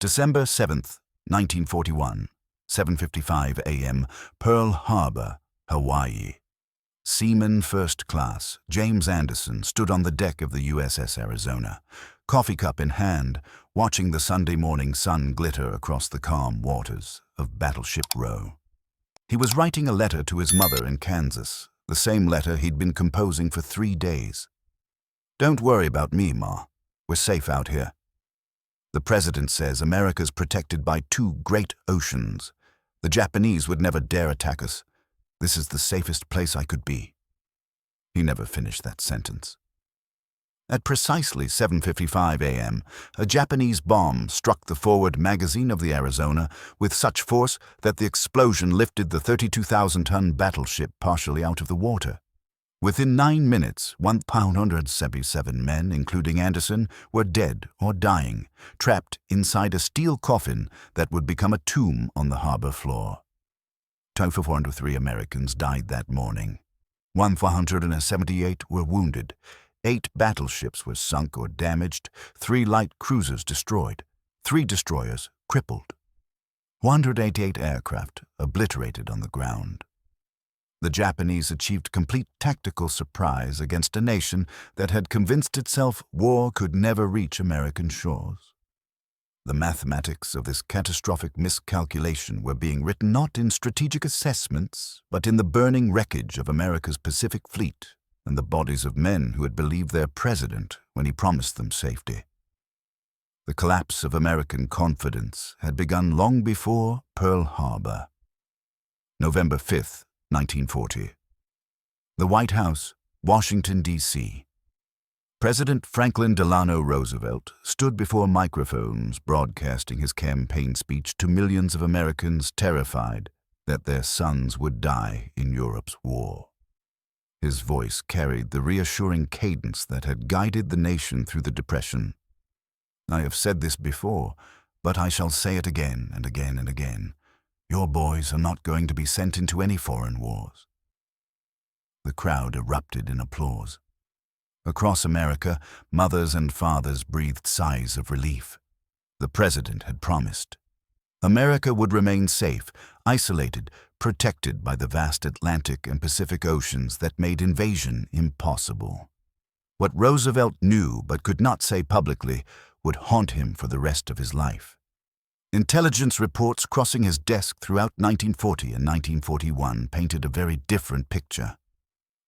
December 7th, 1941, 7:55 a.m., Pearl Harbor, Hawaii. Seaman First Class James Anderson stood on the deck of the USS Arizona, coffee cup in hand, watching the Sunday morning sun glitter across the calm waters of Battleship Row. He was writing a letter to his mother in Kansas, the same letter he'd been composing for 3 days. "Don't worry about me, Ma. We're safe out here. The president says America's protected by 2 great oceans. The Japanese would never dare attack us. This is the safest place I could be." He never finished that sentence. At precisely 7:55 a.m., a Japanese bomb struck the forward magazine of the Arizona with such force that the explosion lifted the 32,000-ton battleship partially out of the water. Within 9 minutes, 177 men, including Anderson, were dead or dying, trapped inside a steel coffin that would become a tomb on the harbor floor. 403 Americans died that morning. 178 were wounded. 8 battleships were sunk or damaged, 3 light cruisers destroyed, 3 destroyers crippled. 188 aircraft obliterated on the ground. The Japanese achieved complete tactical surprise against a nation that had convinced itself war could never reach American shores. The mathematics of this catastrophic miscalculation were being written not in strategic assessments, but in the burning wreckage of America's Pacific Fleet and the bodies of men who had believed their president when he promised them safety. The collapse of American confidence had begun long before Pearl Harbor. November 5th, 1940. The White House, Washington, D.C. President Franklin Delano Roosevelt stood before microphones broadcasting his campaign speech to millions of Americans terrified that their sons would die in Europe's war. His voice carried the reassuring cadence that had guided the nation through the Depression. "I have said this before, but I shall say it again and again and again. Your boys are not going to be sent into any foreign wars." The crowd erupted in applause. Across America, mothers and fathers breathed sighs of relief. The president had promised. America would remain safe, isolated, protected by the vast Atlantic and Pacific Oceans that made invasion impossible. What Roosevelt knew but could not say publicly would haunt him for the rest of his life. Intelligence reports crossing his desk throughout 1940 and 1941 painted a very different picture.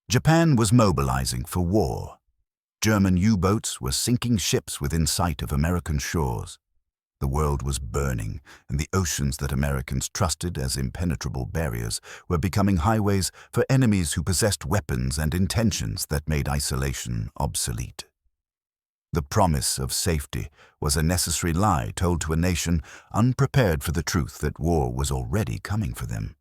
Japan was mobilizing for war. German U-boats were sinking ships within sight of American shores. The world was burning, and the oceans that Americans trusted as impenetrable barriers were becoming highways for enemies who possessed weapons and intentions that made isolation obsolete. The promise of safety was a necessary lie told to a nation unprepared for the truth that war was already coming for them.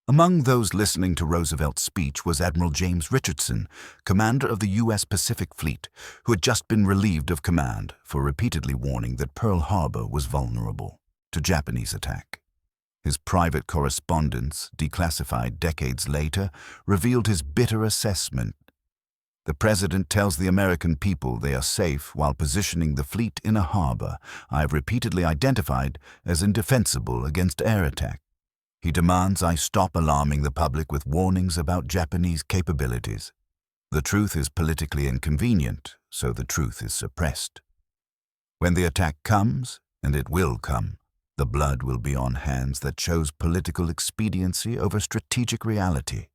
Among those listening to Roosevelt's speech was Admiral James Richardson, commander of the U.S. Pacific Fleet, who had just been relieved of command for repeatedly warning that Pearl Harbor was vulnerable to Japanese attack. His private correspondence, declassified decades later, revealed his bitter assessment. "The president tells the American people they are safe while positioning the fleet in a harbor I have repeatedly identified as indefensible against air attack. He demands I stop alarming the public with warnings about Japanese capabilities. The truth is politically inconvenient, so the truth is suppressed. When the attack comes, and it will come, the blood will be on hands that chose political expediency over strategic reality."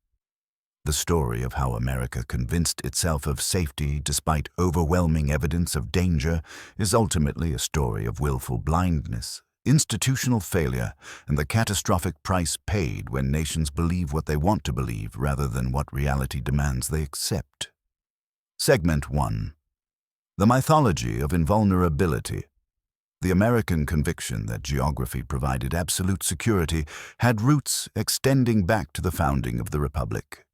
The story of how America convinced itself of safety despite overwhelming evidence of danger is ultimately a story of willful blindness, institutional failure, and the catastrophic price paid when nations believe what they want to believe rather than what reality demands they accept. Segment 1. The mythology of invulnerability. The American conviction that geography provided absolute security had roots extending back to the founding of the Republic.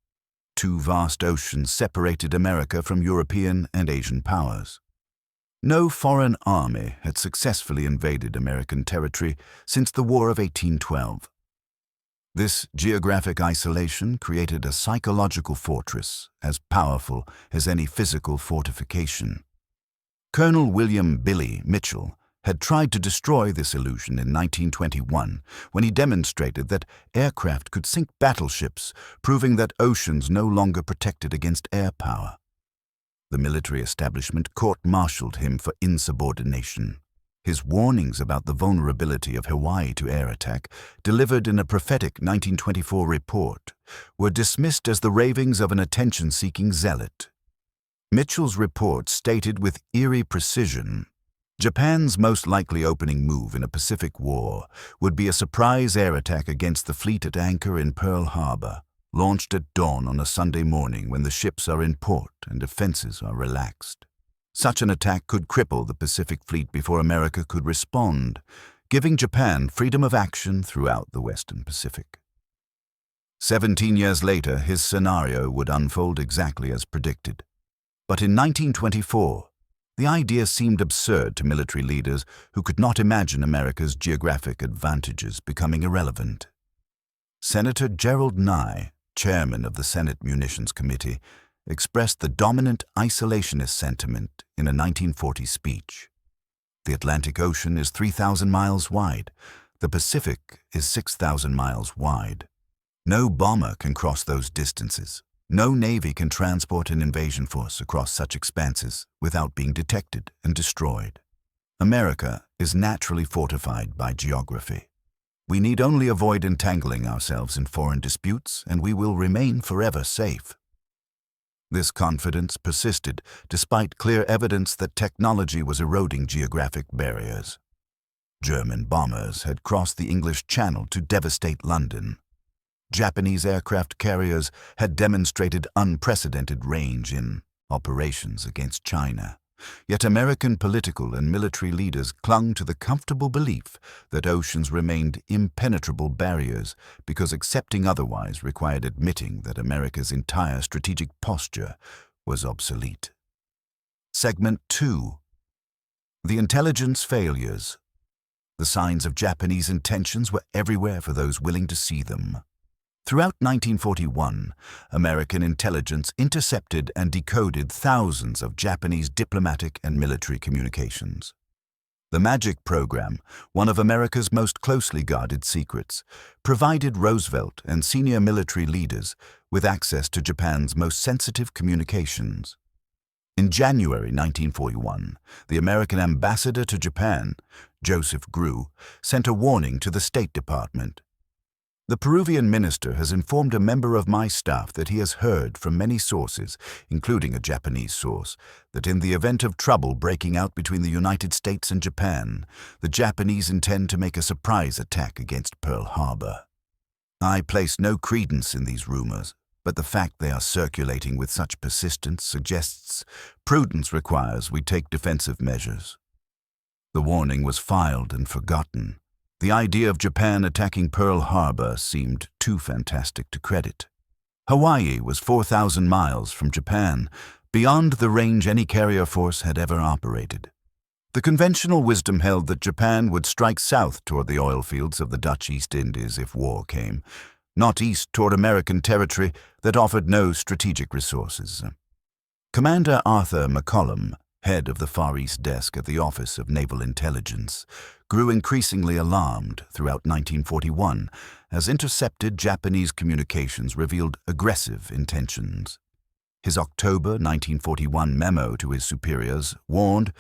2 vast oceans separated America from European and Asian powers. No foreign army had successfully invaded American territory since the War of 1812. This geographic isolation created a psychological fortress as powerful as any physical fortification. Colonel William "Billy" Mitchell, had tried to destroy this illusion in 1921 when he demonstrated that aircraft could sink battleships, proving that oceans no longer protected against air power. The military establishment court-martialed him for insubordination. His warnings about the vulnerability of Hawaii to air attack, delivered in a prophetic 1924 report, were dismissed as the ravings of an attention-seeking zealot. Mitchell's report stated with eerie precision, Japan's most likely opening move in a Pacific war would be a surprise air attack against the fleet at anchor in Pearl Harbor, launched at dawn on a Sunday morning when the ships are in port and defenses are relaxed. Such an attack could cripple the Pacific Fleet before America could respond, giving Japan freedom of action throughout the Western Pacific. 17 years later, his scenario would unfold exactly as predicted. But in 1924, the idea seemed absurd to military leaders who could not imagine America's geographic advantages becoming irrelevant. Senator Gerald Nye, chairman of the Senate Munitions Committee, expressed the dominant isolationist sentiment in a 1940 speech. The Atlantic Ocean is 3,000 miles wide. The Pacific is 6,000 miles wide. No bomber can cross those distances. No navy can transport an invasion force across such expanses without being detected and destroyed. America is naturally fortified by geography. We need only avoid entangling ourselves in foreign disputes, and we will remain forever safe. This confidence persisted despite clear evidence that technology was eroding geographic barriers. German bombers had crossed the English Channel to devastate London. Japanese aircraft carriers had demonstrated unprecedented range in operations against China. Yet American political and military leaders clung to the comfortable belief that oceans remained impenetrable barriers because accepting otherwise required admitting that America's entire strategic posture was obsolete. Segment 2. The intelligence failures. The signs of Japanese intentions were everywhere for those willing to see them. Throughout 1941, American intelligence intercepted and decoded thousands of Japanese diplomatic and military communications. The MAGIC program, one of America's most closely guarded secrets, provided Roosevelt and senior military leaders with access to Japan's most sensitive communications. In January 1941, the American ambassador to Japan, Joseph Grew, sent a warning to the State Department. The Peruvian minister has informed a member of my staff that he has heard from many sources, including a Japanese source, that in the event of trouble breaking out between the United States and Japan, the Japanese intend to make a surprise attack against Pearl Harbor. I place no credence in these rumors, but the fact they are circulating with such persistence suggests prudence requires we take defensive measures. The warning was filed and forgotten. The idea of Japan attacking Pearl Harbor seemed too fantastic to credit. Hawaii was 4,000 miles from Japan, beyond the range any carrier force had ever operated. The conventional wisdom held that Japan would strike south toward the oil fields of the Dutch East Indies if war came, not east toward American territory that offered no strategic resources. Commander Arthur McCollum, head of the Far East Desk at the Office of Naval Intelligence, grew increasingly alarmed throughout 1941 as intercepted Japanese communications revealed aggressive intentions. His October 1941 memo to his superiors warned,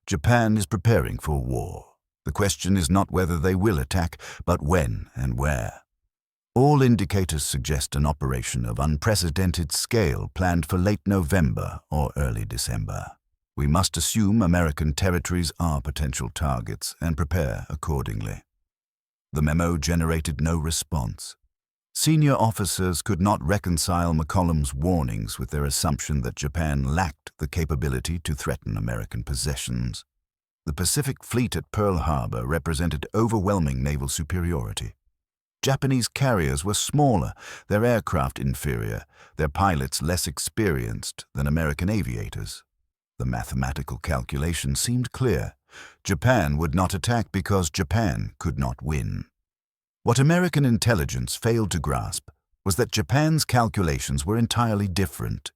"Japan is preparing for war. The question is not whether they will attack, but when and where." All indicators suggest an operation of unprecedented scale planned for late November or early December. We must assume American territories are potential targets and prepare accordingly. The memo generated no response. Senior officers could not reconcile McCollum's warnings with their assumption that Japan lacked the capability to threaten American possessions. The Pacific Fleet at Pearl Harbor represented overwhelming naval superiority. Japanese carriers were smaller, their aircraft inferior, their pilots less experienced than American aviators. The mathematical calculation seemed clear. Japan would not attack because Japan could not win. What American intelligence failed to grasp was that Japan's calculations were entirely different.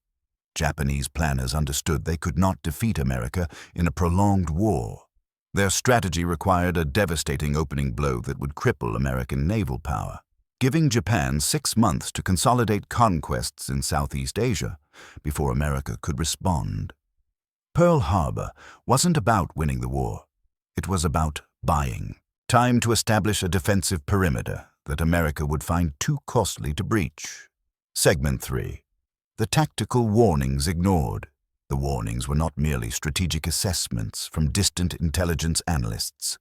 Japanese planners understood they could not defeat America in a prolonged war. Their strategy required a devastating opening blow that would cripple American naval power, giving Japan 6 months to consolidate conquests in Southeast Asia before America could respond. Pearl Harbor wasn't about winning the war. It was about buying time to establish a defensive perimeter that America would find too costly to breach. Segment 3. The tactical warnings ignored. The warnings were not merely strategic assessments from distant intelligence analysts.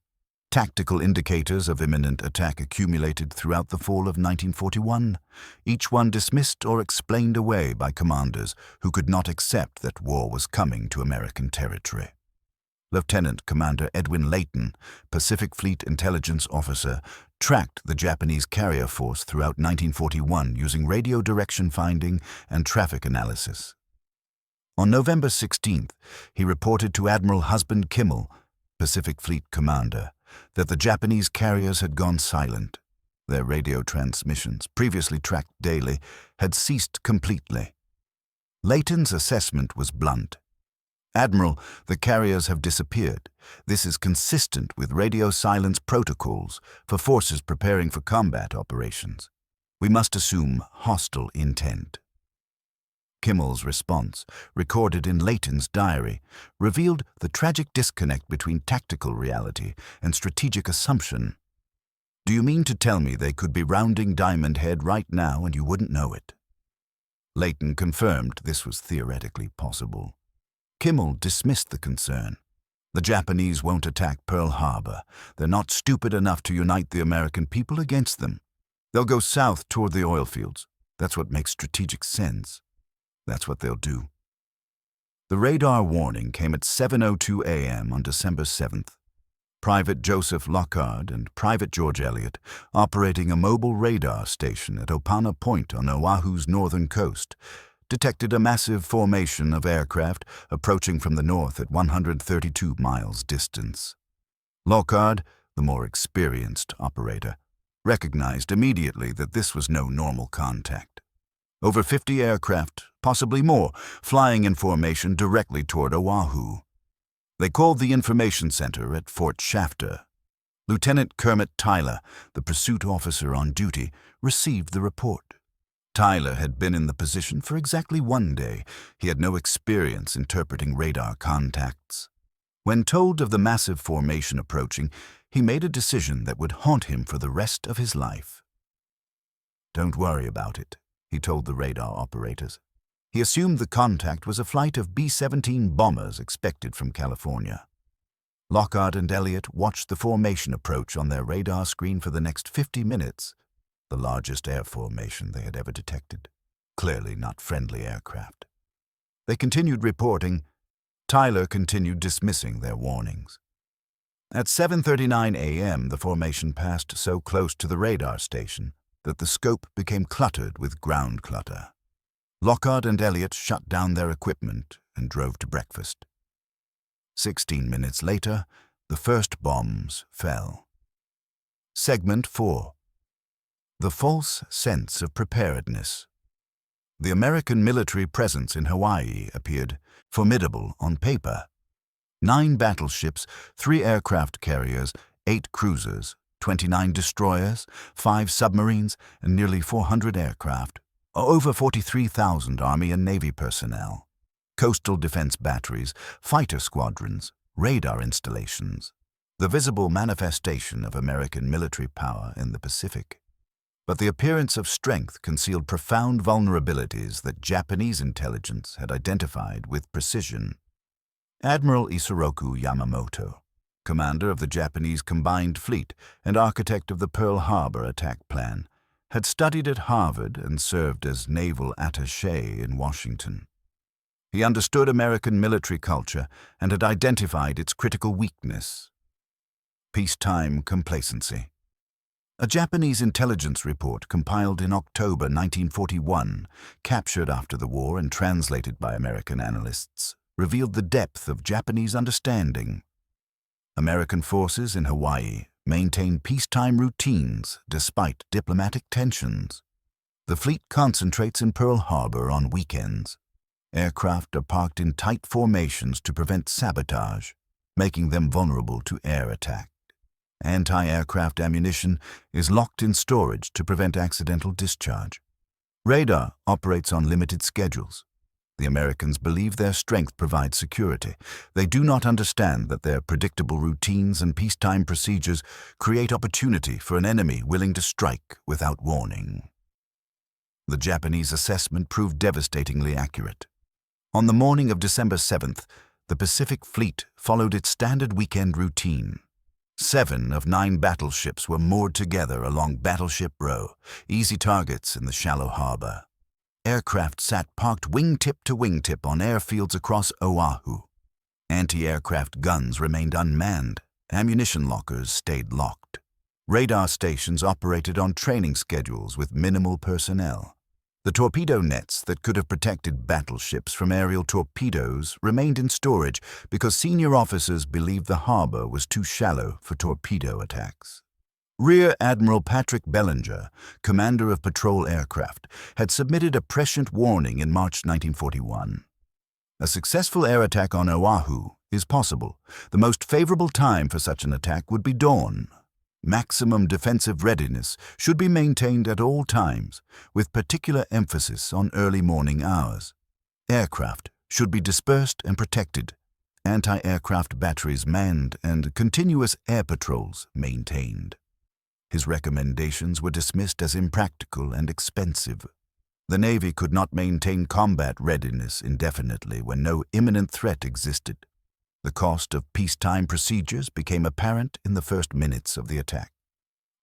Tactical indicators of imminent attack accumulated throughout the fall of 1941, each one dismissed or explained away by commanders who could not accept that war was coming to American territory. Lieutenant Commander Edwin Layton, Pacific Fleet intelligence officer, tracked the Japanese carrier force throughout 1941 using radio direction finding and traffic analysis. On November 16th, he reported to Admiral Husband Kimmel, Pacific Fleet commander, that the Japanese carriers had gone silent. Their radio transmissions, previously tracked daily, had ceased completely. Layton's assessment was blunt. Admiral, the carriers have disappeared. This is consistent with radio silence protocols for forces preparing for combat operations. We must assume hostile intent. Kimmel's response, recorded in Layton's diary, revealed the tragic disconnect between tactical reality and strategic assumption. Do you mean to tell me they could be rounding Diamond Head right now and you wouldn't know it? Layton confirmed this was theoretically possible. Kimmel dismissed the concern. The Japanese won't attack Pearl Harbor. They're not stupid enough to unite the American people against them. They'll go south toward the oil fields. That's what makes strategic sense. That's what they'll do. The radar warning came at 7:02 a.m. on December 7th. Private Joseph Lockhart and Private George Elliott, operating a mobile radar station at Opana Point on Oahu's northern coast, detected a massive formation of aircraft approaching from the north at 132 miles distance. Lockhart, the more experienced operator, recognized immediately that this was no normal contact. Over 50 aircraft, possibly more, flying in formation directly toward Oahu. They called the information center at Fort Shafter. Lieutenant Kermit Tyler, the pursuit officer on duty, received the report. Tyler had been in the position for exactly 1 day. He had no experience interpreting radar contacts. When told of the massive formation approaching, he made a decision that would haunt him for the rest of his life. "Don't worry about it," he told the radar operators. He assumed the contact was a flight of B-17 bombers expected from California. Lockhart and Elliott watched the formation approach on their radar screen for the next 50 minutes, the largest air formation they had ever detected. Clearly not friendly aircraft. They continued reporting. Tyler continued dismissing their warnings. At 7:39 a.m., the formation passed so close to the radar station that the scope became cluttered with ground clutter. Lockhart and Elliott shut down their equipment and drove to breakfast. 16 minutes later, the first bombs fell. Segment 4. The false sense of preparedness. The American military presence in Hawaii appeared formidable on paper. 9 battleships, 3 aircraft carriers, 8 cruisers, 29 destroyers, 5 submarines, and nearly 400 aircraft, over 43,000 Army and Navy personnel, coastal defense batteries, fighter squadrons, radar installations, the visible manifestation of American military power in the Pacific. But the appearance of strength concealed profound vulnerabilities that Japanese intelligence had identified with precision. Admiral Isoroku Yamamoto, commander of the Japanese Combined Fleet and architect of the Pearl Harbor attack plan, had studied at Harvard and served as naval attaché in Washington. He understood American military culture and had identified its critical weakness: peacetime complacency. A Japanese intelligence report compiled in October 1941, captured after the war and translated by American analysts, revealed the depth of Japanese understanding. American forces in Hawaii maintain peacetime routines despite diplomatic tensions. The fleet concentrates in Pearl Harbor on weekends. Aircraft are parked in tight formations to prevent sabotage. making them vulnerable to air attack. Anti-aircraft ammunition is locked in storage to prevent accidental discharge. Radar operates on limited schedules. The Americans believe their strength provides security. They do not understand that their predictable routines and peacetime procedures create opportunity for an enemy willing to strike without warning. The Japanese assessment proved devastatingly accurate. On the morning of December 7th, the Pacific Fleet followed its standard weekend routine. 7 of 9 battleships were moored together along Battleship Row, easy targets in the shallow harbor. Aircraft sat parked wingtip to wingtip on airfields across Oahu. Anti-aircraft guns remained unmanned. Ammunition lockers stayed locked. Radar stations operated on training schedules with minimal personnel. The torpedo nets that could have protected battleships from aerial torpedoes remained in storage because senior officers believed the harbor was too shallow for torpedo attacks. Rear Admiral Patrick Bellinger, commander of patrol aircraft, had submitted a prescient warning in March 1941. A successful air attack on Oahu is possible. The most favorable time for such an attack would be dawn. Maximum defensive readiness should be maintained at all times, with particular emphasis on early morning hours. Aircraft should be dispersed and protected, anti-aircraft batteries manned, and continuous air patrols maintained. His recommendations were dismissed as impractical and expensive. The Navy could not maintain combat readiness indefinitely when no imminent threat existed. The cost of peacetime procedures became apparent in the first minutes of the attack.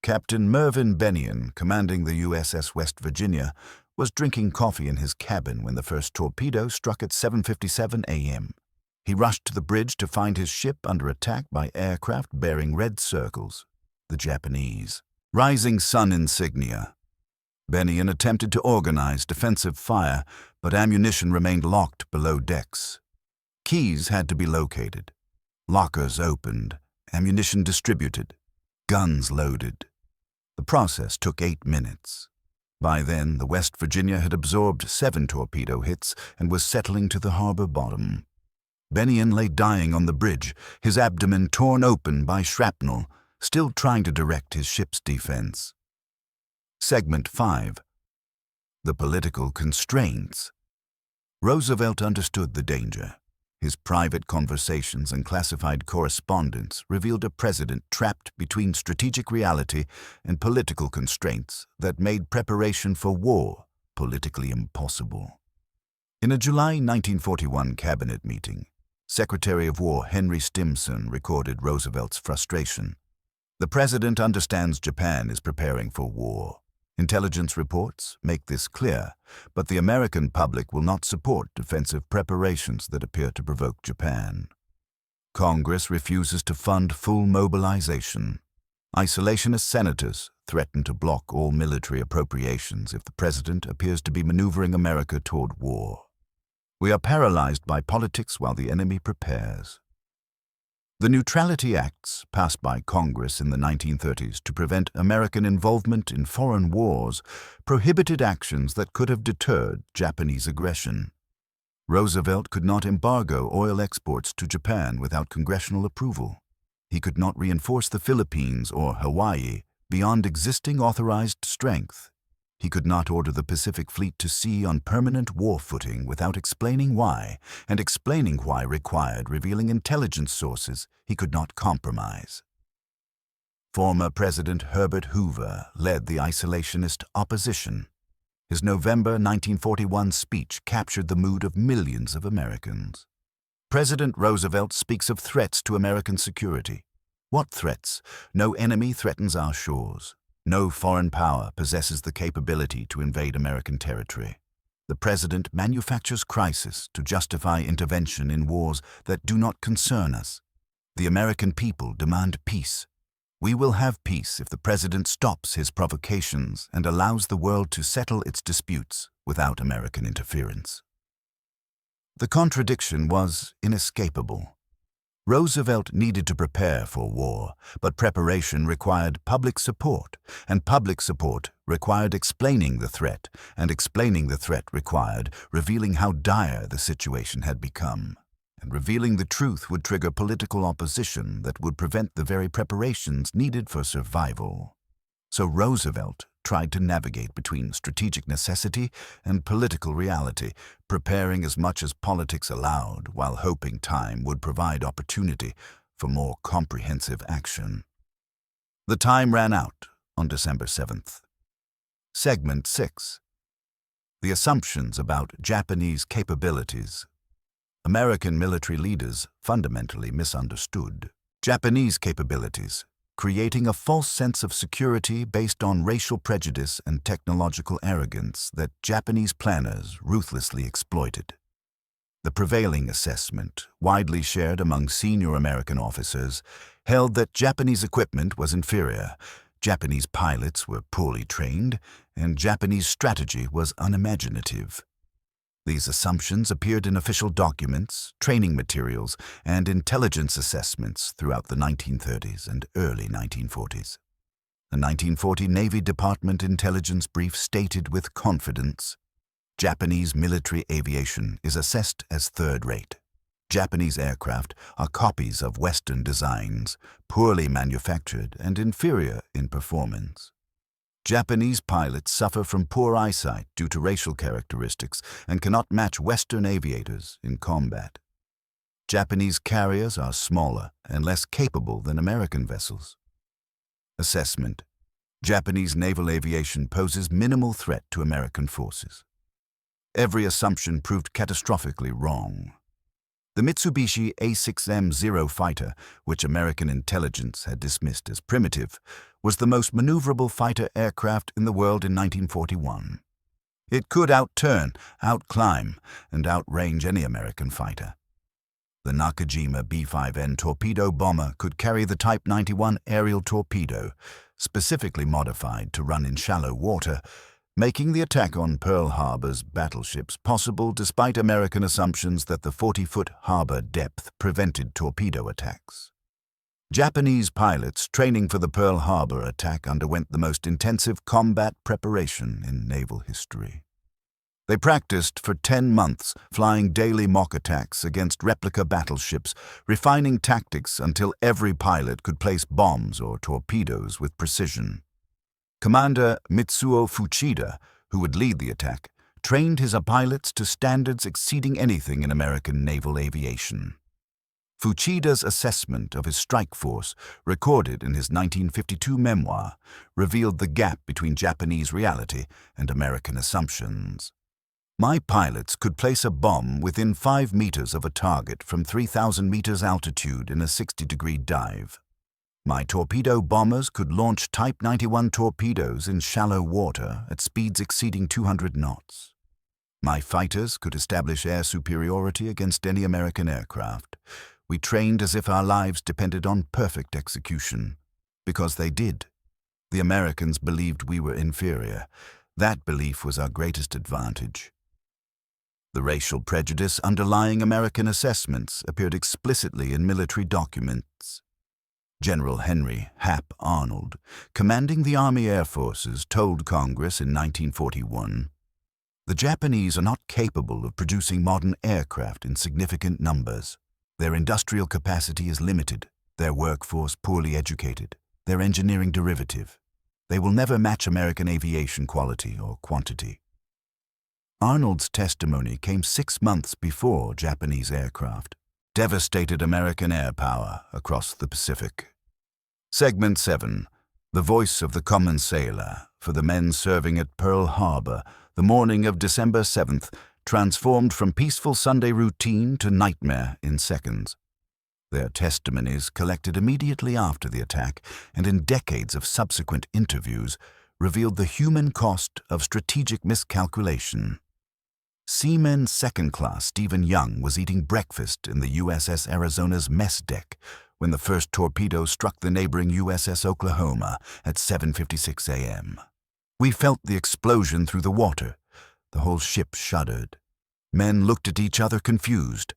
Captain Mervyn Bennion, commanding the USS West Virginia, was drinking coffee in his cabin when the first torpedo struck at 7:57 a.m. He rushed to the bridge to find his ship under attack by aircraft bearing red circles, the Japanese. Rising sun insignia. Bennion attempted to organize defensive fire, but ammunition remained locked below decks. Keys had to be located, lockers opened, ammunition distributed, guns loaded. The process took 8 minutes. By then, the West Virginia had absorbed 7 torpedo hits and was settling to the harbor bottom. Bennion lay dying on the bridge, his abdomen torn open by shrapnel, still trying to direct his ship's defense. Segment 5. The political constraints. Roosevelt understood the danger. His private conversations and classified correspondence revealed a president trapped between strategic reality and political constraints that made preparation for war politically impossible. In a July 1941 cabinet meeting, Secretary of War Henry Stimson recorded Roosevelt's frustration. The president understands Japan is preparing for war. Intelligence reports make this clear, but the American public will not support defensive preparations that appear to provoke Japan. Congress refuses to fund full mobilization. Isolationist senators threaten to block all military appropriations if the president appears to be maneuvering America toward war. We are paralyzed by politics while the enemy prepares. The Neutrality Acts, passed by Congress in the 1930s to prevent American involvement in foreign wars, prohibited actions that could have deterred Japanese aggression. Roosevelt could not embargo oil exports to Japan without congressional approval. He could not reinforce the Philippines or Hawaii beyond existing authorized strength. He could not order the Pacific Fleet to sea on permanent war footing without explaining why, and explaining why required revealing intelligence sources he could not compromise. Former President Herbert Hoover led the isolationist opposition. His November 1941 speech captured the mood of millions of Americans. President Roosevelt speaks of threats to American security. What threats? No enemy threatens our shores. No foreign power possesses the capability to invade American territory. The president manufactures crisis to justify intervention in wars that do not concern us. The American people demand peace. We will have peace if the president stops his provocations and allows the world to settle its disputes without American interference. The contradiction was inescapable. Roosevelt needed to prepare for war, but preparation required public support, and public support required explaining the threat, and explaining the threat required revealing how dire the situation had become. and revealing the truth would trigger political opposition that would prevent the very preparations needed for survival. So Roosevelt tried to navigate between strategic necessity and political reality, preparing as much as politics allowed while hoping time would provide opportunity for more comprehensive action. The time ran out on December 7th. Segment 6. The assumptions about Japanese capabilities. American military leaders fundamentally misunderstood Japanese capabilities, creating a false sense of security based on racial prejudice and technological arrogance that Japanese planners ruthlessly exploited. The prevailing assessment, widely shared among senior American officers, held that Japanese equipment was inferior, Japanese pilots were poorly trained, and Japanese strategy was unimaginative. These assumptions appeared in official documents, training materials, and intelligence assessments throughout the 1930s and early 1940s. The 1940 Navy Department intelligence brief stated with confidence, "Japanese military aviation is assessed as third-rate. Japanese aircraft are copies of Western designs, poorly manufactured and inferior in performance. Japanese pilots suffer from poor eyesight due to racial characteristics and cannot match Western aviators in combat. Japanese carriers are smaller and less capable than American vessels. Assessment: Japanese naval aviation poses minimal threat to American forces." Every assumption proved catastrophically wrong. The Mitsubishi A6M-0 fighter, which American intelligence had dismissed as primitive, was the most maneuverable fighter aircraft in the world in 1941. It could outturn, outclimb, and outrange any American fighter. The Nakajima B-5N torpedo bomber could carry the Type 91 aerial torpedo, specifically modified to run in shallow water, making the attack on Pearl Harbor's battleships possible despite American assumptions that the 40-foot harbor depth prevented torpedo attacks. Japanese pilots training for the Pearl Harbor attack underwent the most intensive combat preparation in naval history. They practiced for 10 months, flying daily mock attacks against replica battleships, refining tactics until every pilot could place bombs or torpedoes with precision. Commander Mitsuo Fuchida, who would lead the attack, trained his pilots to standards exceeding anything in American naval aviation. Fuchida's assessment of his strike force, recorded in his 1952 memoir, revealed the gap between Japanese reality and American assumptions. "My pilots could place a bomb within 5 meters of a target from 3,000 meters altitude in a 60-degree dive. My torpedo bombers could launch Type 91 torpedoes in shallow water at speeds exceeding 200 knots. My fighters could establish air superiority against any American aircraft. We trained as if our lives depended on perfect execution. Because they did. The Americans believed we were inferior. That belief was our greatest advantage." The racial prejudice underlying American assessments appeared explicitly in military documents. General Henry Hap Arnold, commanding the Army Air Forces, told Congress in 1941, "The Japanese are not capable of producing modern aircraft in significant numbers. Their industrial capacity is limited, their workforce poorly educated, their engineering derivative. They will never match American aviation quality or quantity." Arnold's testimony came 6 months before Japanese aircraft devastated American air power across the Pacific. Segment 7. The voice of the common sailor for the men serving at Pearl Harbor the morning of December 7th, transformed from peaceful Sunday routine to nightmare in seconds. Their testimonies, collected immediately after the attack and in decades of subsequent interviews, revealed the human cost of strategic miscalculation. Seaman Second Class Stephen Young was eating breakfast in the USS Arizona's mess deck when the first torpedo struck the neighboring USS Oklahoma at 7:56 a.m. "We felt the explosion through the water. The whole ship shuddered. Men looked at each other confused.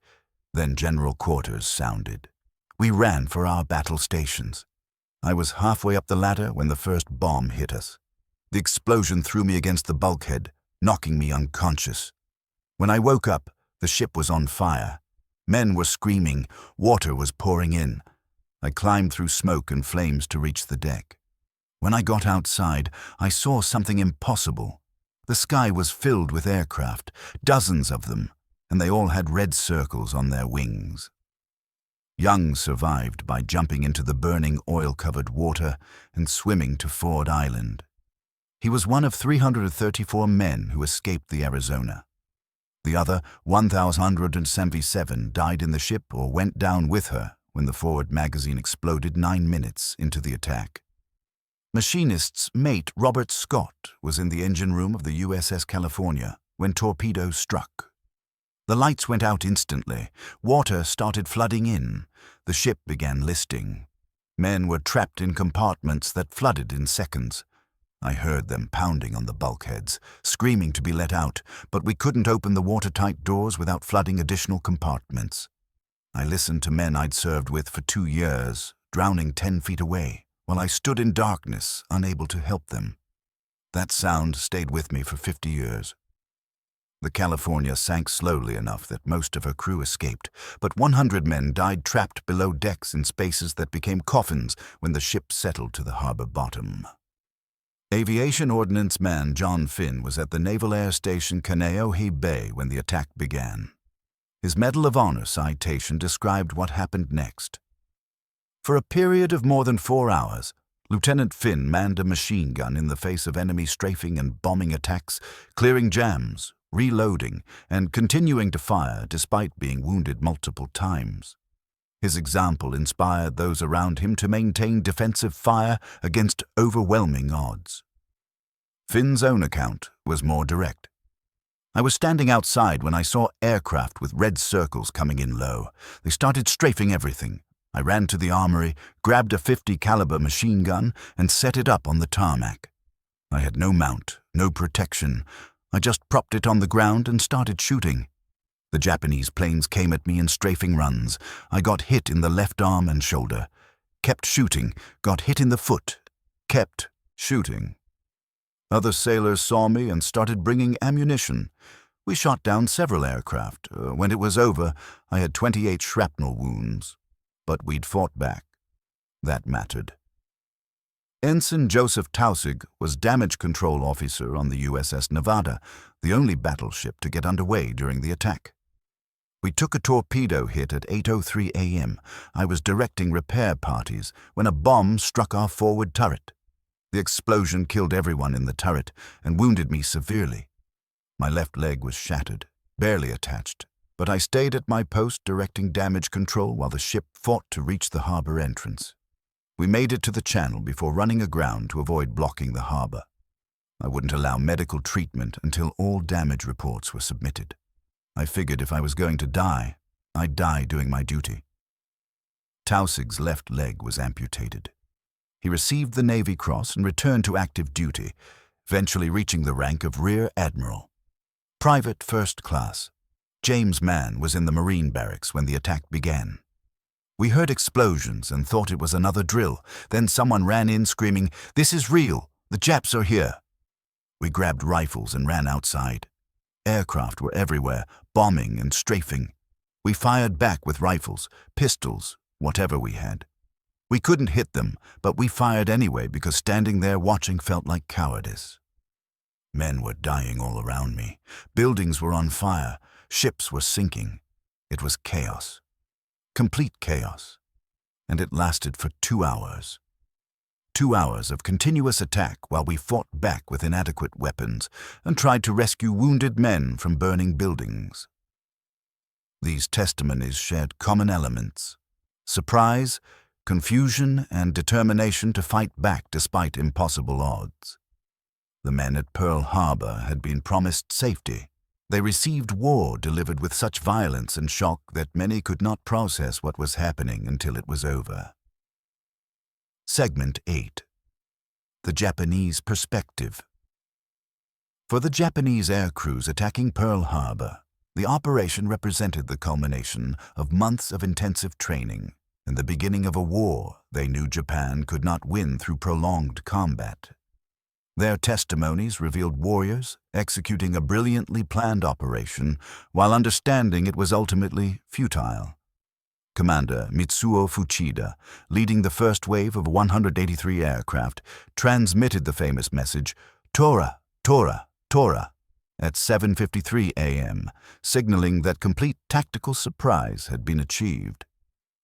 Then general quarters sounded. We ran for our battle stations. I was halfway up the ladder when the first bomb hit us. The explosion threw me against the bulkhead, knocking me unconscious. When I woke up, the ship was on fire. Men were screaming. Water was pouring in. I climbed through smoke and flames to reach the deck. When I got outside, I saw something impossible. The sky was filled with aircraft, dozens of them, and they all had red circles on their wings. Young survived by jumping into the burning oil-covered water and swimming to Ford Island. He was one of 334 men who escaped the Arizona. The other 1,177 died in the ship or went down with her when the forward magazine exploded 9 minutes into the attack. Machinist's mate Robert Scott was in the engine room of the USS California when torpedoes struck. The lights went out instantly. Water started flooding in. The ship began listing. Men were trapped in compartments that flooded in seconds. I heard them pounding on the bulkheads, screaming to be let out, but we couldn't open the watertight doors without flooding additional compartments. I listened to men I'd served with for 2 years, drowning 10 feet away, while I stood in darkness, unable to help them. That sound stayed with me for 50 years. The California sank slowly enough that most of her crew escaped, but 100 men died trapped below decks in spaces that became coffins when the ship settled to the harbor bottom. Aviation Ordnance Man John Finn was at the Naval Air Station Kaneohe Bay when the attack began. His Medal of Honor citation described what happened next. For a period of more than 4 hours, Lieutenant Finn manned a machine gun in the face of enemy strafing and bombing attacks, clearing jams, reloading, and continuing to fire despite being wounded multiple times. His example inspired those around him to maintain defensive fire against overwhelming odds. Finn's own account was more direct. I was standing outside when I saw aircraft with red circles coming in low. They started strafing everything. I ran to the armory, grabbed a .50 caliber machine gun, and set it up on the tarmac. I had no mount, no protection. I just propped it on the ground and started shooting. The Japanese planes came at me in strafing runs. I got hit in the left arm and shoulder. Kept shooting, got hit in the foot. Kept shooting. Other sailors saw me and started bringing ammunition. We shot down several aircraft. When it was over, I had 28 shrapnel wounds. But we'd fought back. That mattered. Ensign Joseph Taussig was damage control officer on the USS Nevada, the only battleship to get underway during the attack. We took a torpedo hit at 8:03 a.m. I was directing repair parties when a bomb struck our forward turret. The explosion killed everyone in the turret and wounded me severely. My left leg was shattered, barely attached, but I stayed at my post directing damage control while the ship fought to reach the harbor entrance. We made it to the channel before running aground to avoid blocking the harbor. I wouldn't allow medical treatment until all damage reports were submitted. I figured if I was going to die, I'd die doing my duty. Taussig's left leg was amputated. He received the Navy Cross and returned to active duty, eventually reaching the rank of Rear Admiral. Private First Class. James Mann was in the Marine barracks when the attack began. We heard explosions and thought it was another drill. Then someone ran in screaming, "This is real! The Japs are here!" We grabbed rifles and ran outside. Aircraft were everywhere, bombing and strafing. We fired back with rifles, pistols, whatever we had. We couldn't hit them, but we fired anyway because standing there watching felt like cowardice. Men were dying all around me. Buildings were on fire. Ships were sinking. It was chaos. Complete chaos. And it lasted for 2 hours. 2 hours of continuous attack while we fought back with inadequate weapons and tried to rescue wounded men from burning buildings. These testimonies shared common elements: surprise, confusion, and determination to fight back despite impossible odds. The men at Pearl Harbor had been promised safety. They received war delivered with such violence and shock that many could not process what was happening until it was over. Segment 8. The Japanese Perspective. For the Japanese air crews attacking Pearl Harbor, the operation represented the culmination of months of intensive training and the beginning of a war they knew Japan could not win through prolonged combat. Their testimonies revealed warriors executing a brilliantly planned operation while understanding it was ultimately futile. Commander Mitsuo Fuchida, leading the first wave of 183 aircraft, transmitted the famous message, "Tora, Tora, Tora," at 7:53 a.m., signaling that complete tactical surprise had been achieved.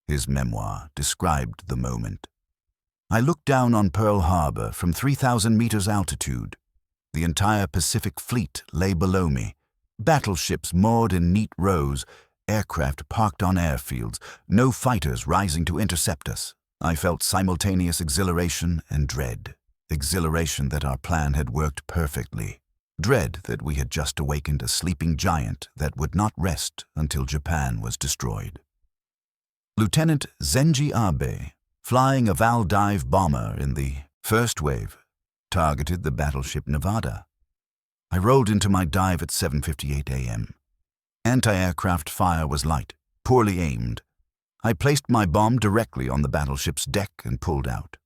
His memoir described the moment. "I looked down on Pearl Harbor from 3,000 meters altitude. The entire Pacific Fleet lay below me. Battleships moored in neat rows, aircraft parked on airfields, no fighters rising to intercept us. I felt simultaneous exhilaration and dread. Exhilaration that our plan had worked perfectly. Dread that we had just awakened a sleeping giant that would not rest until Japan was destroyed." Lieutenant Zenji Abe, flying a Val-dive bomber in the first wave, targeted the battleship Nevada. "I rolled into my dive at 7:58 a.m. Anti-aircraft fire was light, poorly aimed. I placed my bomb directly on the battleship's deck and pulled out.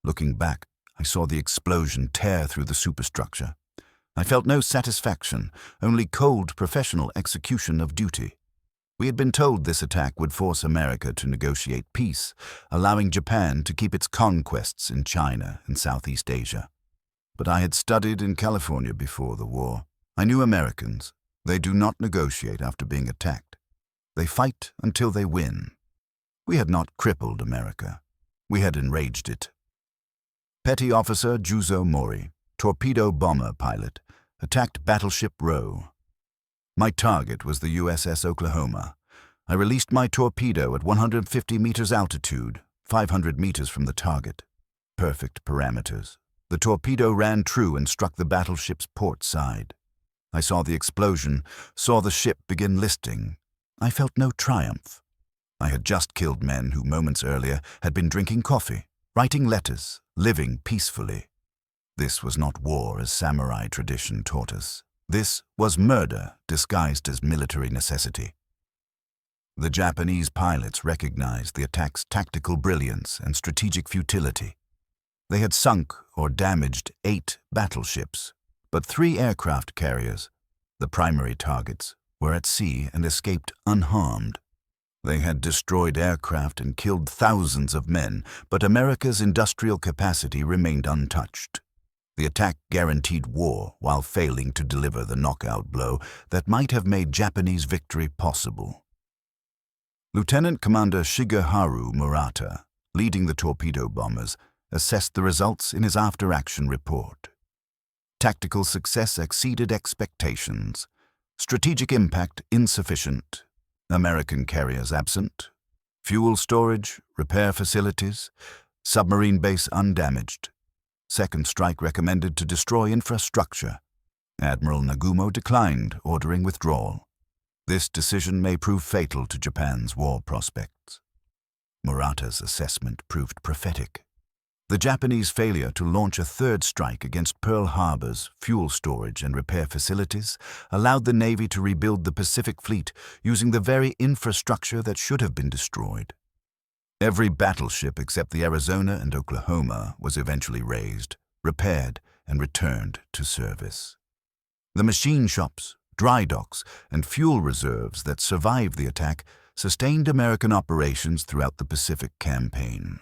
Looking back, I saw the explosion tear through the superstructure. I felt no satisfaction, only cold professional execution of duty. We had been told this attack would force America to negotiate peace, allowing Japan to keep its conquests in China and Southeast Asia. But I had studied in California before the war. I knew Americans. They do not negotiate after being attacked. They fight until they win. We had not crippled America. We had enraged it." Petty Officer Juzo Mori, torpedo bomber pilot, attacked Battleship Row. "My target was the USS Oklahoma. I released my torpedo at 150 meters altitude, 500 meters from the target. Perfect parameters. The torpedo ran true and struck the battleship's port side. I saw the explosion, saw the ship begin listing. I felt no triumph. I had just killed men who moments earlier had been drinking coffee, writing letters, living peacefully. This was not war as samurai tradition taught us. This was murder disguised as military necessity." The Japanese pilots recognized the attack's tactical brilliance and strategic futility. They had sunk or damaged 8 battleships, but 3 aircraft carriers, the primary targets, were at sea and escaped unharmed. They had destroyed aircraft and killed thousands of men, but America's industrial capacity remained untouched. The attack guaranteed war while failing to deliver the knockout blow that might have made Japanese victory possible. Lieutenant Commander Shigeharu Murata, leading the torpedo bombers, assessed the results in his after-action report. Tactical success exceeded expectations. Strategic impact insufficient. American carriers absent. Fuel storage, repair facilities. Submarine base undamaged. Second strike recommended to destroy infrastructure. Admiral Nagumo declined, ordering withdrawal. This decision may prove fatal to Japan's war prospects. Murata's assessment proved prophetic. The Japanese failure to launch a third strike against Pearl Harbor's fuel storage and repair facilities allowed the Navy to rebuild the Pacific Fleet using the very infrastructure that should have been destroyed. Every battleship except the Arizona and Oklahoma was eventually raised, repaired, and returned to service. The machine shops, dry docks, and fuel reserves that survived the attack sustained American operations throughout the Pacific Campaign.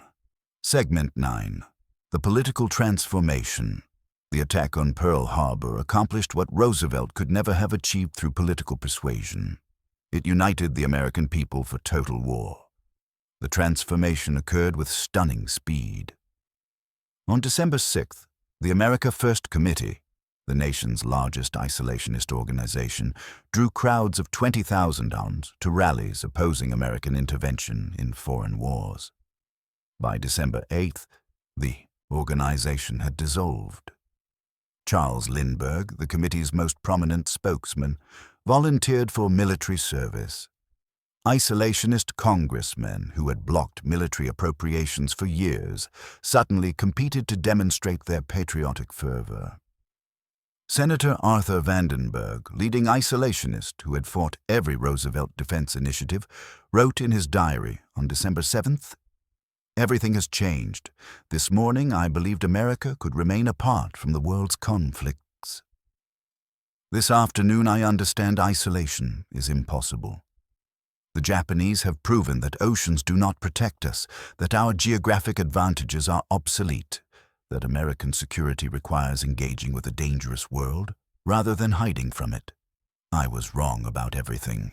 Segment 9. The Political Transformation. The attack on Pearl Harbor accomplished what Roosevelt could never have achieved through political persuasion. It united the American people for total war. The transformation occurred with stunning speed. On December 6th, the America First Committee, the nation's largest isolationist organization, drew crowds of 20,000 to rallies opposing American intervention in foreign wars. By December 8th, the organization had dissolved. Charles Lindbergh, the committee's most prominent spokesman, volunteered for military service. Isolationist congressmen who had blocked military appropriations for years suddenly competed to demonstrate their patriotic fervor. Senator Arthur Vandenberg, leading isolationist who had fought every Roosevelt defense initiative, wrote in his diary on December 7th, Everything has changed. This morning I believed America could remain apart from the world's conflicts. This afternoon I understand isolation is impossible. The Japanese have proven that oceans do not protect us, that our geographic advantages are obsolete, that American security requires engaging with a dangerous world rather than hiding from it. I was wrong about everything.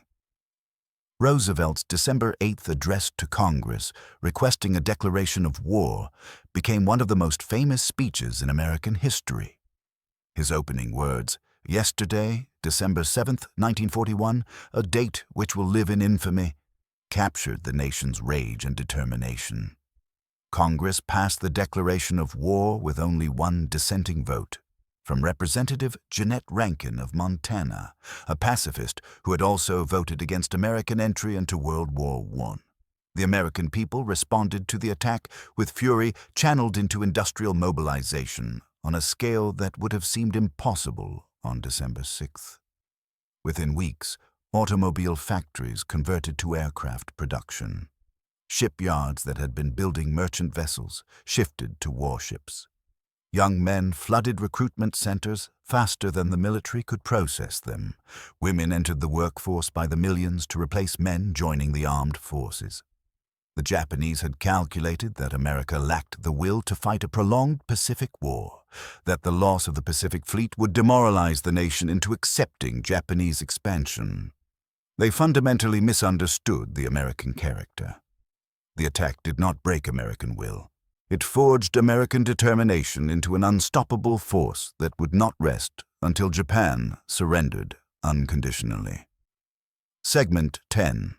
Roosevelt's December 8th address to Congress, requesting a declaration of war, became one of the most famous speeches in American history. His opening words, "Yesterday, December 7th, 1941, a date which will live in infamy," captured the nation's rage and determination. Congress passed the declaration of war with only one dissenting vote, from Representative Jeanette Rankin of Montana, a pacifist who had also voted against American entry into World War I. The American people responded to the attack with fury channeled into industrial mobilization on a scale that would have seemed impossible on December 6th. Within weeks, automobile factories converted to aircraft production. Shipyards that had been building merchant vessels shifted to warships. Young men flooded recruitment centers faster than the military could process them. Women entered the workforce by the millions to replace men joining the armed forces. The Japanese had calculated that America lacked the will to fight a prolonged Pacific War, that the loss of the Pacific Fleet would demoralize the nation into accepting Japanese expansion. They fundamentally misunderstood the American character. The attack did not break American will. It forged American determination into an unstoppable force that would not rest until Japan surrendered unconditionally. Segment 10.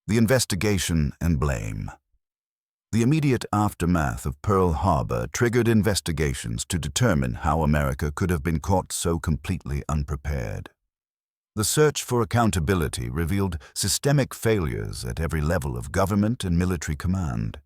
The investigation and blame. The immediate aftermath of Pearl Harbor triggered investigations to determine how America could have been caught so completely unprepared. The search for accountability revealed systemic failures at every level of government and military command.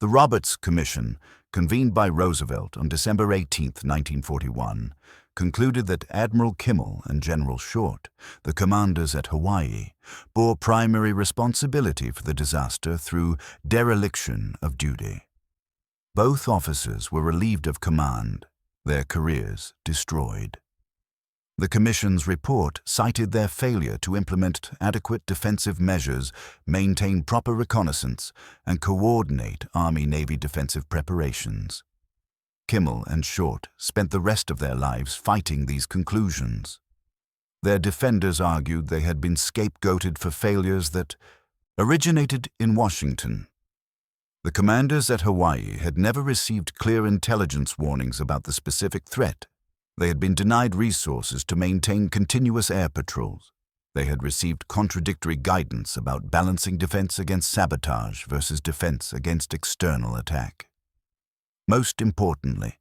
The Roberts Commission, convened by Roosevelt on December 18, 1941, concluded that Admiral Kimmel and General Short, the commanders at Hawaii, bore primary responsibility for the disaster through dereliction of duty. Both officers were relieved of command, their careers destroyed. The Commission's report cited their failure to implement adequate defensive measures, maintain proper reconnaissance, and coordinate Army-Navy defensive preparations. Kimmel and Short spent the rest of their lives fighting these conclusions. Their defenders argued they had been scapegoated for failures that originated in Washington. The commanders at Hawaii had never received clear intelligence warnings about the specific threat. They had been denied resources to maintain continuous air patrols. They had received contradictory guidance about balancing defense against sabotage versus defense against external attack. Most importantly,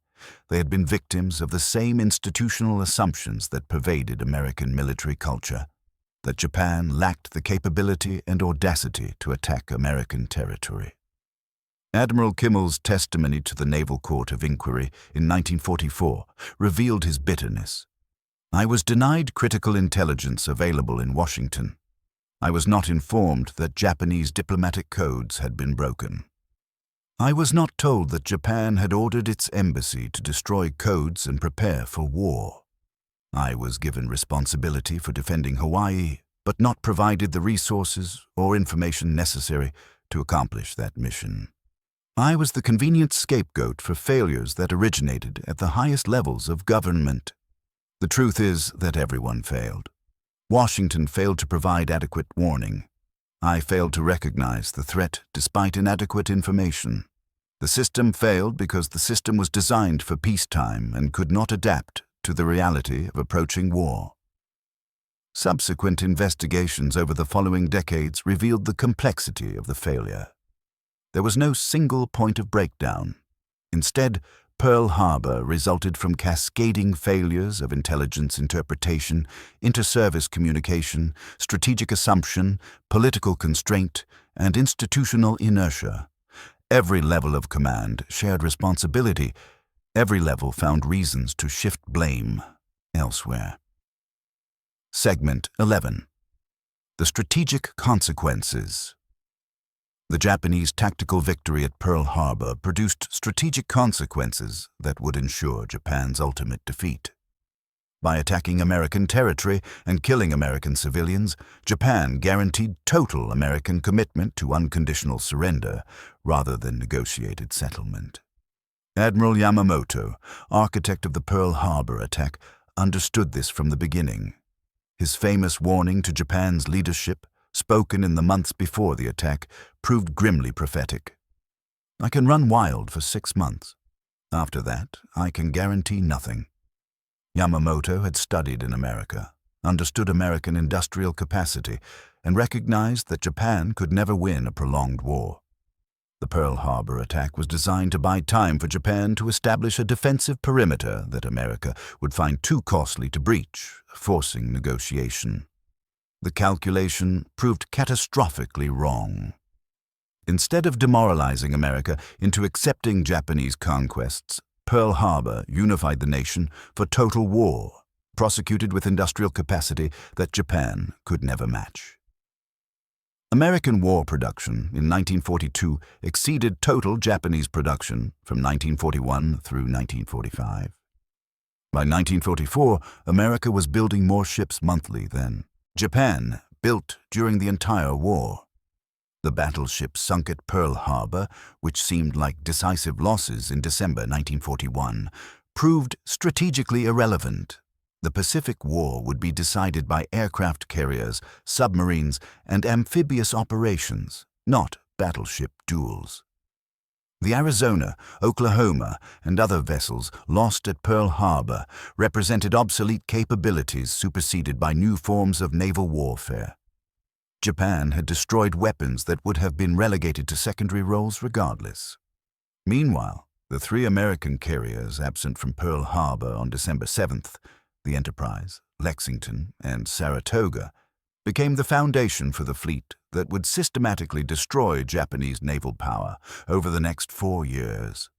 they had been victims of the same institutional assumptions that pervaded American military culture, that Japan lacked the capability and audacity to attack American territory. Admiral Kimmel's testimony to the Naval Court of Inquiry in 1944 revealed his bitterness. "I was denied critical intelligence available in Washington. I was not informed that Japanese diplomatic codes had been broken. I was not told that Japan had ordered its embassy to destroy codes and prepare for war. I was given responsibility for defending Hawaii, but not provided the resources or information necessary to accomplish that mission. I was the convenient scapegoat for failures that originated at the highest levels of government. The truth is that everyone failed. Washington failed to provide adequate warning. I failed to recognize the threat despite inadequate information. The system failed because the system was designed for peacetime and could not adapt to the reality of approaching war." Subsequent investigations over the following decades revealed the complexity of the failure. There was no single point of breakdown. Instead, Pearl Harbor resulted from cascading failures of intelligence interpretation, inter-service communication, strategic assumption, political constraint, and institutional inertia. Every level of command shared responsibility. Every level found reasons to shift blame elsewhere. Segment 11. The strategic consequences. The Japanese tactical victory at Pearl Harbor produced strategic consequences that would ensure Japan's ultimate defeat. By attacking American territory and killing American civilians, Japan guaranteed total American commitment to unconditional surrender rather than negotiated settlement. Admiral Yamamoto, architect of the Pearl Harbor attack, understood this from the beginning. His famous warning to Japan's leadership, spoken in the months before the attack, proved grimly prophetic. "I can run wild for 6 months. After that, I can guarantee nothing." Yamamoto had studied in America, understood American industrial capacity, and recognized that Japan could never win a prolonged war. The Pearl Harbor attack was designed to buy time for Japan to establish a defensive perimeter that America would find too costly to breach, forcing negotiation. The calculation proved catastrophically wrong. Instead of demoralizing America into accepting Japanese conquests, Pearl Harbor unified the nation for total war, prosecuted with industrial capacity that Japan could never match. American war production in 1942 exceeded total Japanese production from 1941 through 1945. By 1944, America was building more ships monthly than Japan built during the entire war. The battleships sunk at Pearl Harbor, which seemed like decisive losses in December 1941, proved strategically irrelevant. The Pacific War would be decided by aircraft carriers, submarines, and amphibious operations, not battleship duels. The Arizona, Oklahoma, and other vessels lost at Pearl Harbor represented obsolete capabilities superseded by new forms of naval warfare. Japan had destroyed weapons that would have been relegated to secondary roles regardless. Meanwhile, the 3 American carriers absent from Pearl Harbor on December 7th, the Enterprise, Lexington, and Saratoga, became the foundation for the fleet that would systematically destroy Japanese naval power over the next 4 years.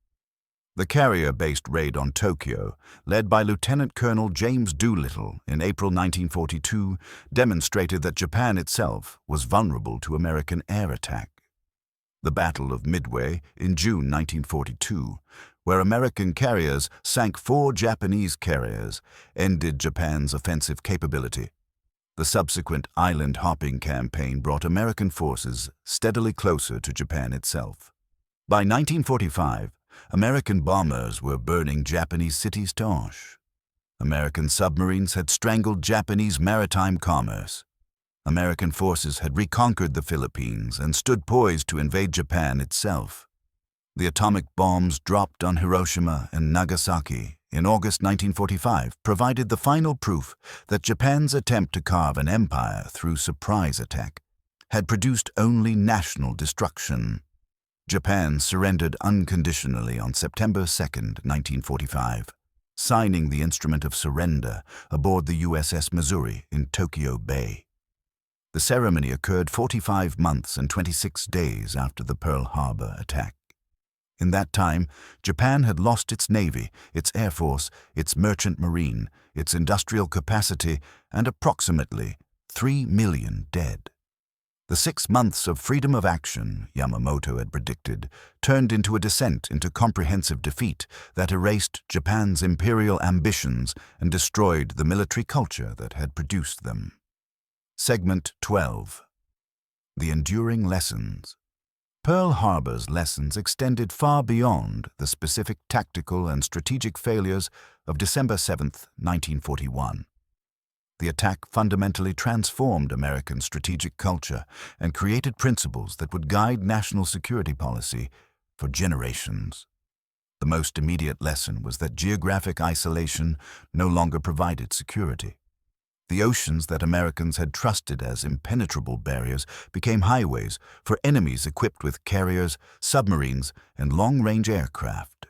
The carrier-based raid on Tokyo, led by Lieutenant Colonel James Doolittle in April 1942, demonstrated that Japan itself was vulnerable to American air attack. The Battle of Midway in June 1942, where American carriers sank 4 Japanese carriers, ended Japan's offensive capability. The subsequent island-hopping campaign brought American forces steadily closer to Japan itself. By 1945, American bombers were burning Japanese cities to ash. American submarines had strangled Japanese maritime commerce. American forces had reconquered the Philippines and stood poised to invade Japan itself. The atomic bombs dropped on Hiroshima and Nagasaki in August 1945 provided the final proof that Japan's attempt to carve an empire through surprise attack had produced only national destruction. Japan surrendered unconditionally on September 2, 1945, signing the instrument of surrender aboard the USS Missouri in Tokyo Bay. The ceremony occurred 45 months and 26 days after the Pearl Harbor attack. In that time, Japan had lost its navy, its air force, its merchant marine, its industrial capacity, and approximately 3 million dead. The 6 months of freedom of action, Yamamoto had predicted, turned into a descent into comprehensive defeat that erased Japan's imperial ambitions and destroyed the military culture that had produced them. Segment 12. The Enduring Lessons. Pearl Harbor's lessons extended far beyond the specific tactical and strategic failures of December 7, 1941. The attack fundamentally transformed American strategic culture and created principles that would guide national security policy for generations. The most immediate lesson was that geographic isolation no longer provided security. The oceans that Americans had trusted as impenetrable barriers became highways for enemies equipped with carriers, submarines, and long-range aircraft.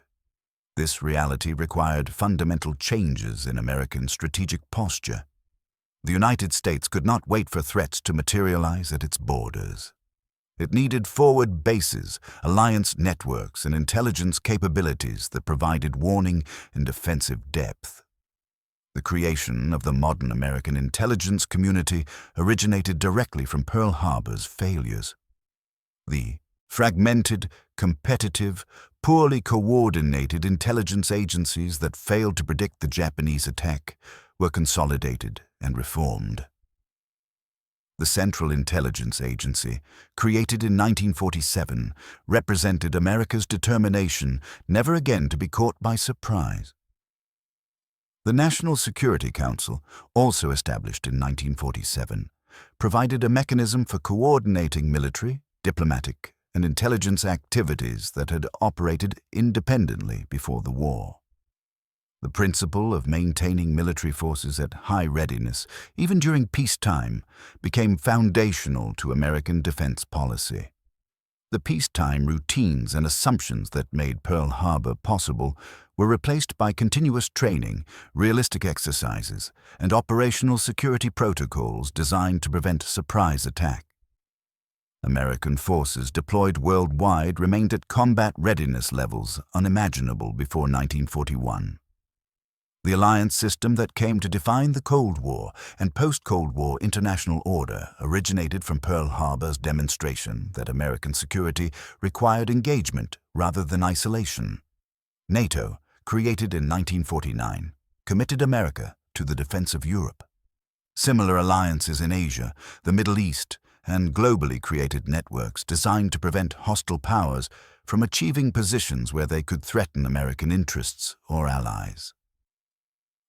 This reality required fundamental changes in American strategic posture. The United States could not wait for threats to materialize at its borders. It needed forward bases, alliance networks, and intelligence capabilities that provided warning and defensive depth. The creation of the modern American intelligence community originated directly from Pearl Harbor's failures. The Fragmented, competitive, poorly coordinated intelligence agencies that failed to predict the Japanese attack were consolidated and reformed. The Central Intelligence Agency, created in 1947, represented America's determination never again to be caught by surprise. The National Security Council, also established in 1947, provided a mechanism for coordinating military, diplomatic, and intelligence activities that had operated independently before the war. The principle of maintaining military forces at high readiness, even during peacetime, became foundational to American defense policy. The peacetime routines and assumptions that made Pearl Harbor possible were replaced by continuous training, realistic exercises, and operational security protocols designed to prevent surprise attack. American forces deployed worldwide remained at combat readiness levels unimaginable before 1941. The alliance system that came to define the Cold War and post-Cold War international order originated from Pearl Harbor's demonstration that American security required engagement rather than isolation. NATO, created in 1949, committed America to the defense of Europe. Similar alliances in Asia, the Middle East, and globally created networks designed to prevent hostile powers from achieving positions where they could threaten American interests or allies.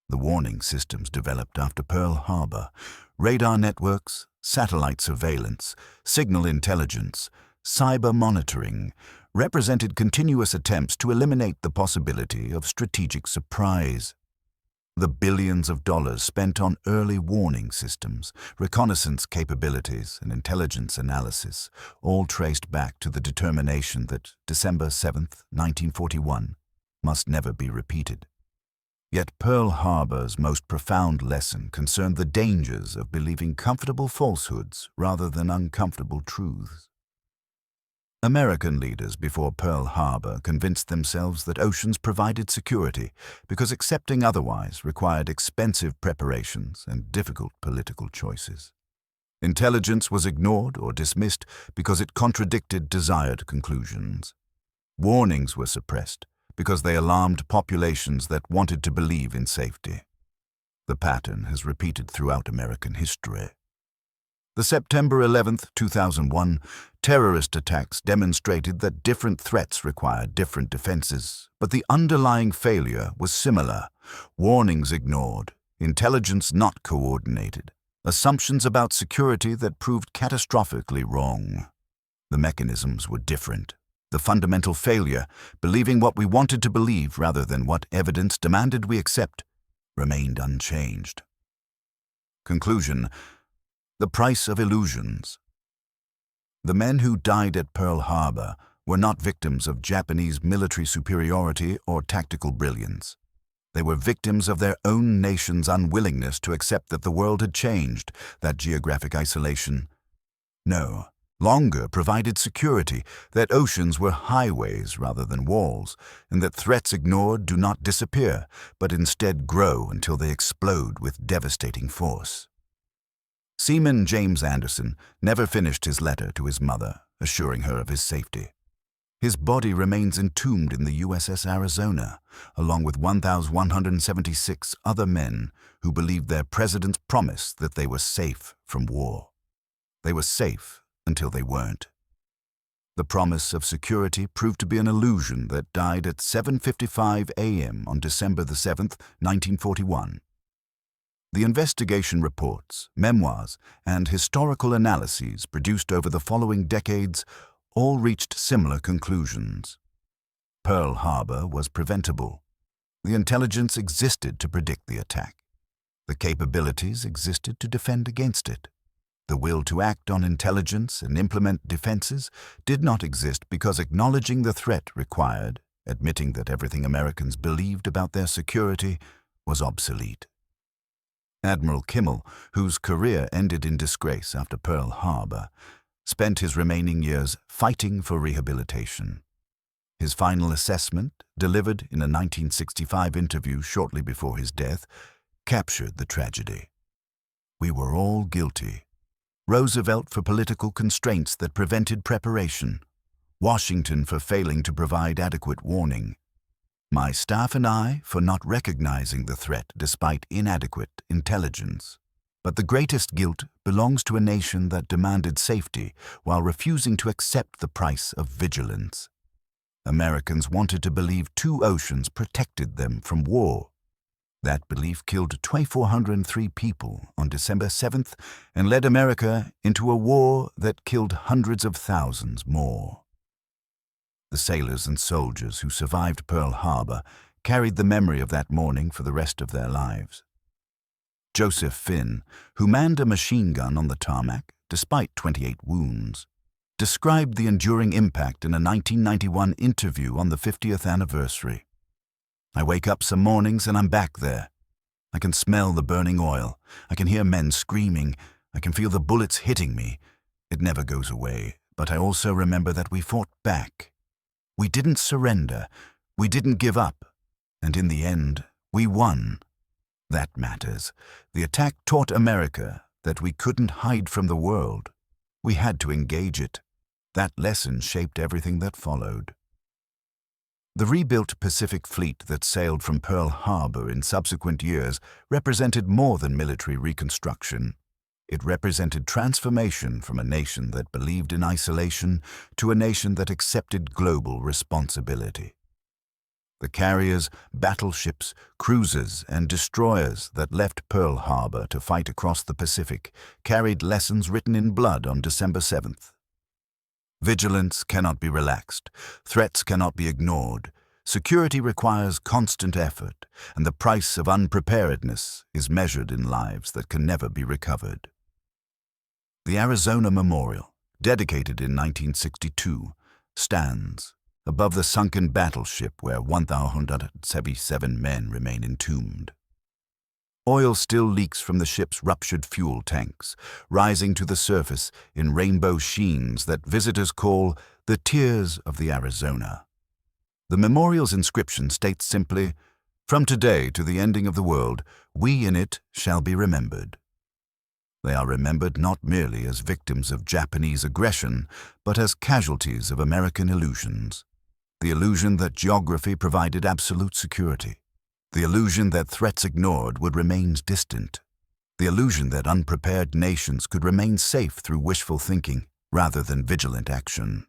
The warning systems developed after Pearl Harbor, radar networks, satellite surveillance, signal intelligence, cyber monitoring, represented continuous attempts to eliminate the possibility of strategic surprise. The billions of dollars spent on early warning systems, reconnaissance capabilities, and intelligence analysis, all traced back to the determination that December 7, 1941, must never be repeated. Yet Pearl Harbor's most profound lesson concerned the dangers of believing comfortable falsehoods rather than uncomfortable truths. American leaders before Pearl Harbor convinced themselves that oceans provided security because accepting otherwise required expensive preparations and difficult political choices. Intelligence was ignored or dismissed because it contradicted desired conclusions. Warnings were suppressed because they alarmed populations that wanted to believe in safety. The pattern has repeated throughout American history. The September 11, 2001, terrorist attacks demonstrated that different threats required different defenses, but the underlying failure was similar: warnings ignored, intelligence not coordinated, assumptions about security that proved catastrophically wrong. The mechanisms were different. The fundamental failure, believing what we wanted to believe rather than what evidence demanded we accept, remained unchanged. Conclusion: the price of illusions. The men who died at Pearl Harbor were not victims of Japanese military superiority or tactical brilliance. They were victims of their own nation's unwillingness to accept that the world had changed, that geographic isolation longer provided security, that oceans were highways rather than walls, and that threats ignored do not disappear, but instead grow until they explode with devastating force. Seaman James Anderson never finished his letter to his mother, assuring her of his safety. His body remains entombed in the USS Arizona, along with 1,176 other men who believed their president's promise that they were safe from war. They were safe until they weren't. The promise of security proved to be an illusion that died at 7:55 a.m. on December 7, 1941. The investigation reports, memoirs, and historical analyses produced over the following decades all reached similar conclusions. Pearl Harbor was preventable. The intelligence existed to predict the attack. The capabilities existed to defend against it. The will to act on intelligence and implement defenses did not exist because acknowledging the threat required admitting that everything Americans believed about their security was obsolete. Admiral Kimmel, whose career ended in disgrace after Pearl Harbor, spent his remaining years fighting for rehabilitation. His final assessment, delivered in a 1965 interview shortly before his death, captured the tragedy. "We were all guilty. Roosevelt for political constraints that prevented preparation. Washington for failing to provide adequate warning. My staff and I for not recognizing the threat despite inadequate intelligence. But the greatest guilt belongs to a nation that demanded safety while refusing to accept the price of vigilance. Americans wanted to believe two oceans protected them from war. That belief killed 2,403 people on December 7th and led America into a war that killed hundreds of thousands more. The sailors and soldiers who survived Pearl Harbor carried the memory of that morning for the rest of their lives. Joseph Finn, who manned a machine gun on the tarmac despite 28 wounds, described the enduring impact in a 1991 interview on the 50th anniversary. I wake up some mornings and I'm back there. I can smell the burning oil. I can hear men screaming. I can feel the bullets hitting me. It never goes away, but I also remember that we fought back. We didn't surrender. We didn't give up. And in the end, we won. That matters. The attack taught America that we couldn't hide from the world. We had to engage it. That lesson shaped everything that followed. The rebuilt Pacific Fleet that sailed from Pearl Harbor in subsequent years represented more than military reconstruction. It represented transformation from a nation that believed in isolation to a nation that accepted global responsibility. The carriers, battleships, cruisers, and destroyers that left Pearl Harbor to fight across the Pacific carried lessons written in blood on December 7th. Vigilance cannot be relaxed. Threats cannot be ignored. Security requires constant effort, and the price of unpreparedness is measured in lives that can never be recovered. The Arizona Memorial, dedicated in 1962, stands above the sunken battleship where 1,177 men remain entombed. Oil still leaks from the ship's ruptured fuel tanks, rising to the surface in rainbow sheens that visitors call the tears of the Arizona. The memorial's inscription states simply, "From today to the ending of the world, we in it shall be remembered." They are remembered not merely as victims of Japanese aggression, but as casualties of American illusions. The illusion that geography provided absolute security. The illusion that threats ignored would remain distant. The illusion that unprepared nations could remain safe through wishful thinking rather than vigilant action.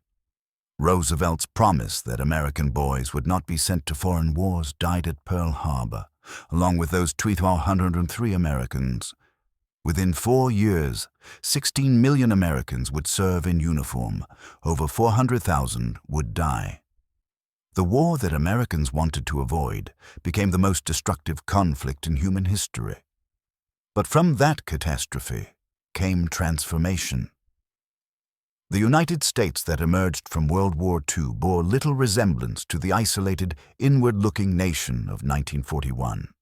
Roosevelt's promise that American boys would not be sent to foreign wars died at Pearl Harbor, along with those 2,103 Americans. Within 4 years, 16 million Americans would serve in uniform. Over 400,000 would die. The war that Americans wanted to avoid became the most destructive conflict in human history. But from that catastrophe came transformation. The United States that emerged from World War II bore little resemblance to the isolated, inward-looking nation of 1941.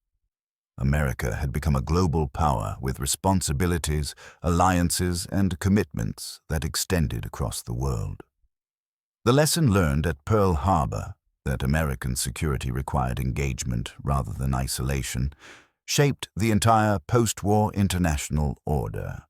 America had become a global power with responsibilities, alliances, and commitments that extended across the world. The lesson learned at Pearl Harbor, that American security required engagement rather than isolation, shaped the entire post-war international order.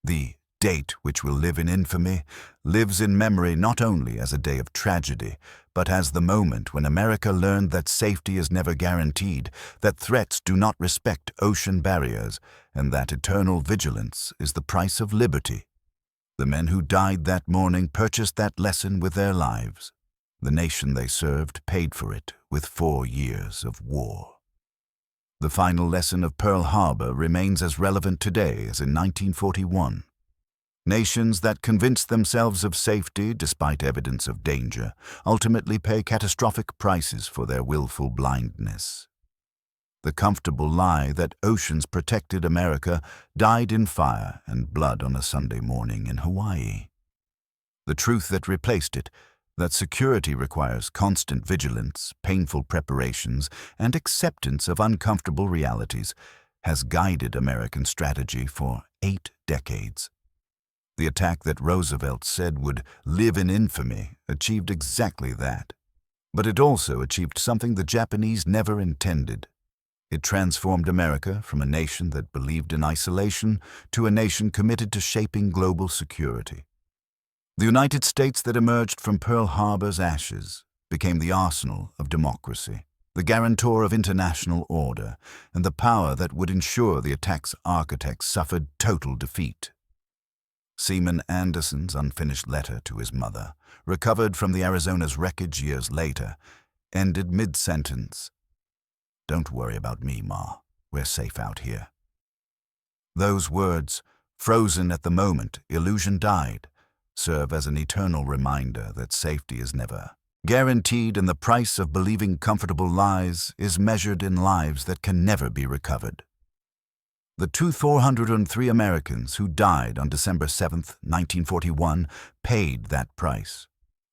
The date which will live in infamy lives in memory not only as a day of tragedy, but as the moment when America learned that safety is never guaranteed, that threats do not respect ocean barriers, and that eternal vigilance is the price of liberty. The men who died that morning purchased that lesson with their lives. The nation they served paid for it with 4 years of war. The final lesson of Pearl Harbor remains as relevant today as in 1941. Nations that convince themselves of safety despite evidence of danger ultimately pay catastrophic prices for their willful blindness. The comfortable lie that oceans protected America died in fire and blood on a Sunday morning in Hawaii. The truth that replaced it, that security requires constant vigilance, painful preparations, and acceptance of uncomfortable realities, has guided American strategy for 8 decades. The attack that Roosevelt said would live in infamy achieved exactly that. But it also achieved something the Japanese never intended. It transformed America from a nation that believed in isolation to a nation committed to shaping global security. The United States that emerged from Pearl Harbor's ashes became the arsenal of democracy, the guarantor of international order, and the power that would ensure the attack's architects suffered total defeat. Seaman Anderson's unfinished letter to his mother, recovered from the Arizona's wreckage years later, ended mid-sentence. "Don't worry about me, Ma. We're safe out here." Those words, frozen at the moment illusion died, serve as an eternal reminder that safety is never guaranteed, and the price of believing comfortable lies is measured in lives that can never be recovered. The 403 Americans who died on December 7, 1941, paid that price.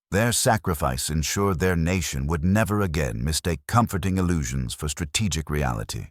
Their sacrifice ensured their nation would never again mistake comforting illusions for strategic reality.